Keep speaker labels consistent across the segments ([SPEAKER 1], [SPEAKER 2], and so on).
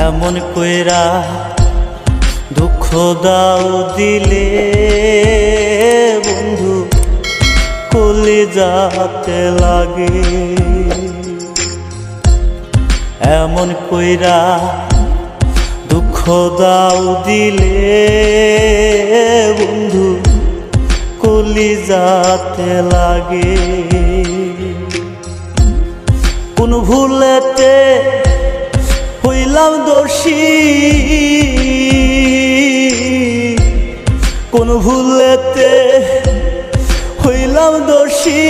[SPEAKER 1] এমন কইরা দুঃখ দাও দিলে বন্ধু কলিজাতে লাগে। এমন কইরা দুঃখ দাও দিলে বন্ধু কলিজাতে লাগে। কোন ভুলেতে হইলাম দোষী, কোন ভুলেতে হইলাম দোষী,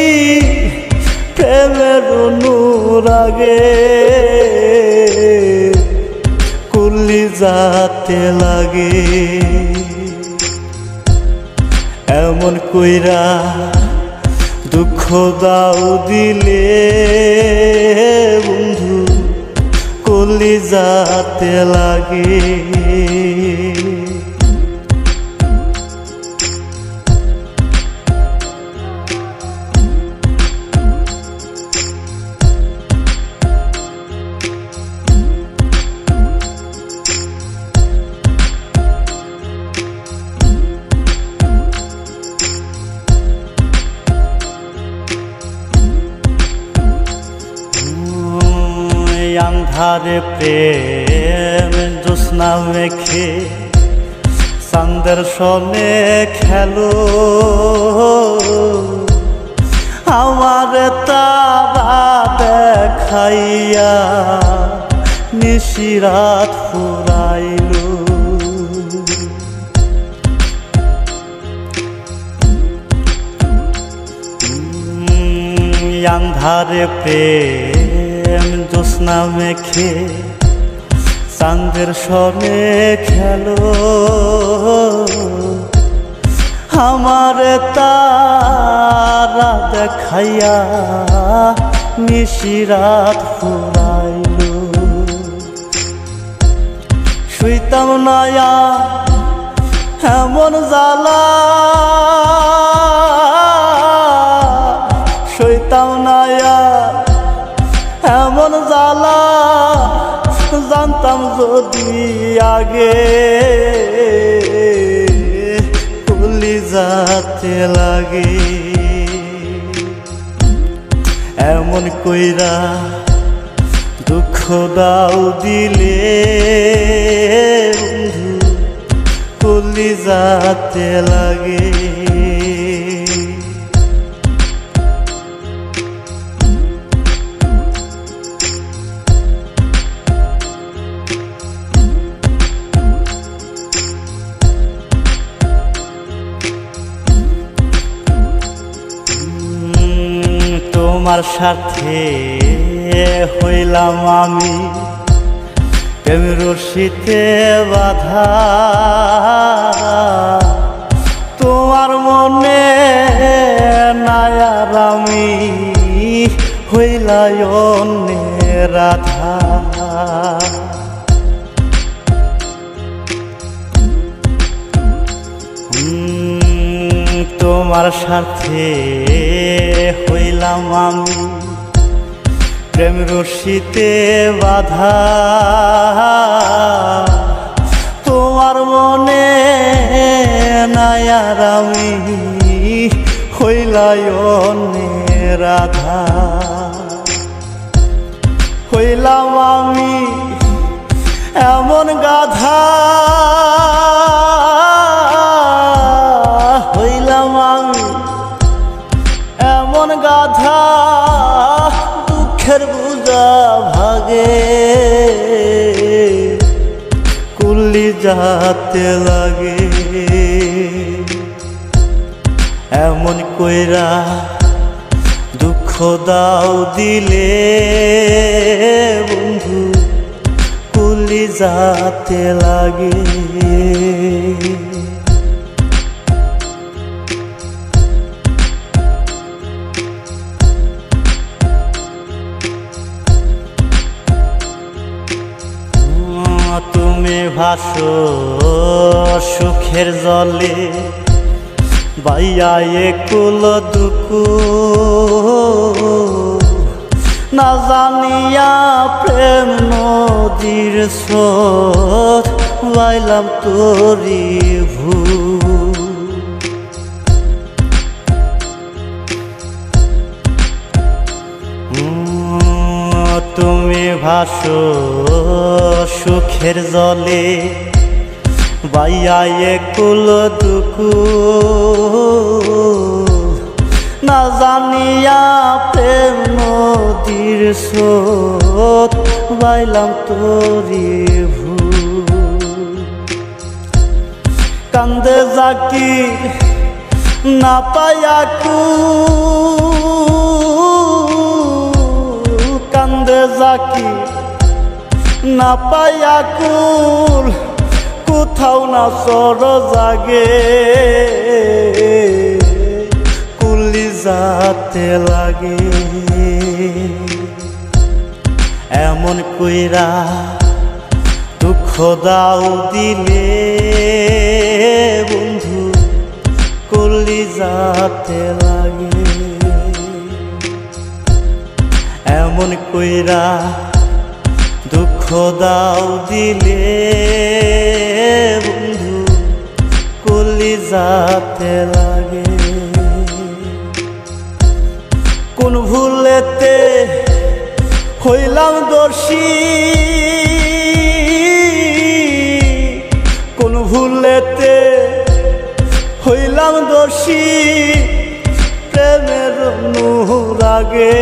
[SPEAKER 1] প্রেমের অনুরাগে কলিজাতে লাগে। এমন কইরা দুঃখ দাও দিলে বন্ধু কলিজাতে লাগে। আন্ধারে প্রেম জ্যোৎস্না মেখে চাঁদের সনে খেলো, আমার তারা দেখাইয়া নিশিরাত ফুরাইল। আন্ধারে প্রেম জ্যোৎস্না মেখে চাঁদের সনে খেলো, আমার তারা দেখাইয়া নিশিরাত ফুরাইল। শুইতাম না এমন জ্বালা, শুইতাম না এমন জ্বালা, জানতাম যদি আগে কলিজাতে লাগে। এমন কইরা দুঃখ দাও দিলে বন্ধু কলিজাতে লাগে। তোমার সাথে হইলাম আমি প্রেম রশিতে বাঁধা, তোমার মনে নায়ার আমি হইলাই অন্যের রাধা। তোমার সাথে হইলাম আমি প্রেম রশিতে বাঁধা, তোমার মনে নায়ার আমি হইলাই অন্যের রাধা। হইলাম আমি এমন গাধা, হইলাম আমি এমন গাধা, দুঃখের বুঝা ভাগে কলিজাতে লাগে। এমন কইরা দুঃখ দাও দিলে বন্ধু কলিজাতে লাগে। তুমি ভাসো সুখের জলে, বাইয়া একুল দুকু, না জানিয়া প্রেম নদীর স্রোত বাইলাম তোরি ভুল। তুমি ভাসো সুখের জলে বাইয়া একুল দুকুল, না জানিয়া প্রেম নদীর স্রোত বাইলাম তোরি ভুল। কান্দে জাকির না পায়া কুল, কান্দে জাকির না পায়া কুল, কোথাও না সর জাগে কলিজাতে লাগে। এমন কইরা দুঃখ দাও দিলে বন্ধু কলিজাতে লাগে। এমন কইরা দুঃখ দাও দিলে বন্ধু কলিজাতে লাগে। কোন ভুলেতে হইলাম দোষী, কোন ভুলেতে হইলাম দোষী, প্রেমের অনুরাগে